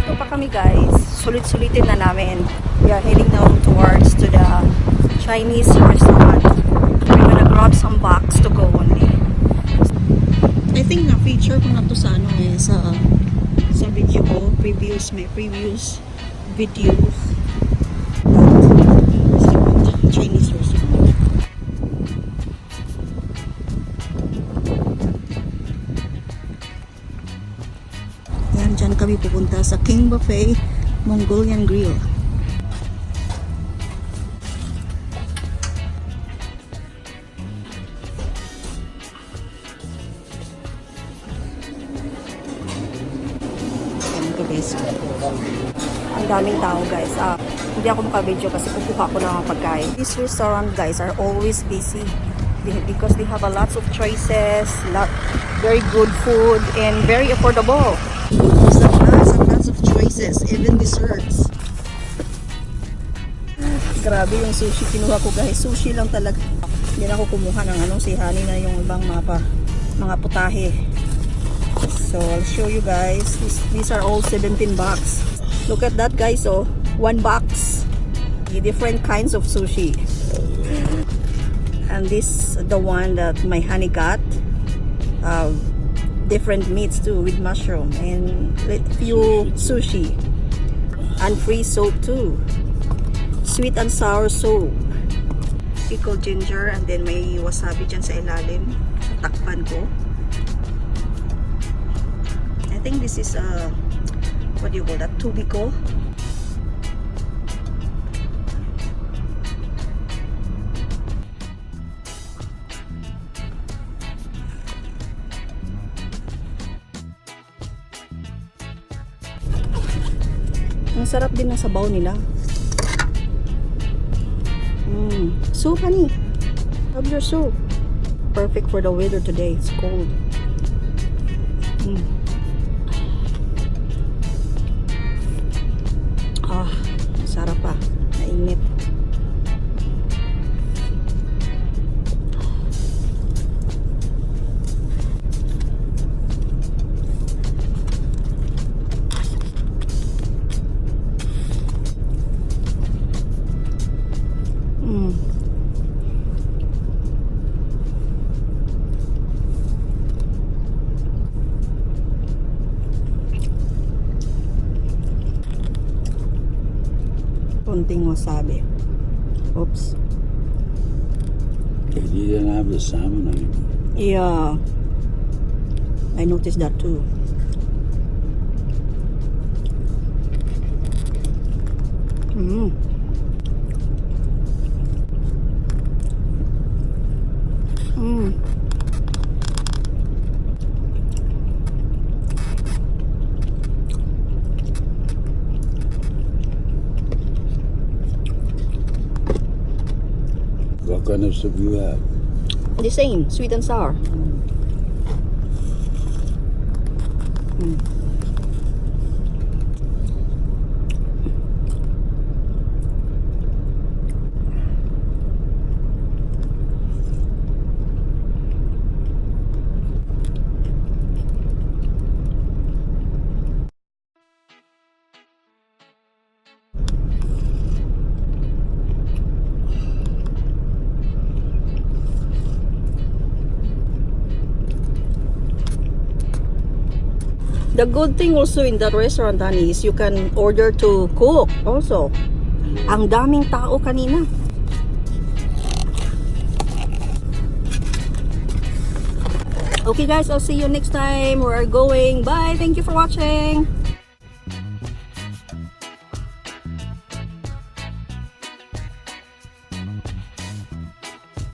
Nandito pa kami guys. Sulit-sulitin na namin. We are heading now towards to the Chinese restaurant. We're gonna grab some box to go only. I think na-feature ko na to sa ano eh, sa video ko. May previous videos. Chinese restaurant. Yan, dyan kami pupunta sa King Buffet Mongolian Grill. Ang daming tao guys. Hindi ako maka-video kasi kukuha ko na mga pagkain. These restaurant guys are always busy because they have a lots of choices, very good food, and very affordable. There's lots of choices, even desserts. Grabe yung sushi kinuha ko guys. Sushi lang talaga. Hindi na ako kumuha ng sihani na yung ibang mga putahe. So I'll show you guys. These are all 17 bucks. Look at that guys. Oh, 1 box. Different kinds of sushi. And this the one that my honey got. Different meats too with mushroom and few sushi. And free soap too. Sweet and sour soap. Pickled ginger and then may wasabi dyan sa ilalim. Takpan ko. I think this is what do you call that? Tubiko. Ang sarap din ng sabaw nila. Soup, honey. Have your soup. Perfect for the weather today. It's cold. Sarap pa. Mainit. Konting wasabi. Oops. You didn't have the salmon on it. Yeah. I noticed that too. What kind of soup you have? The same, sweet and sour. The good thing also in that restaurant, honey, is you can order to cook also. Ang daming tao kanina. Okay guys, I'll see you next time. We're going. Bye. Thank you for watching.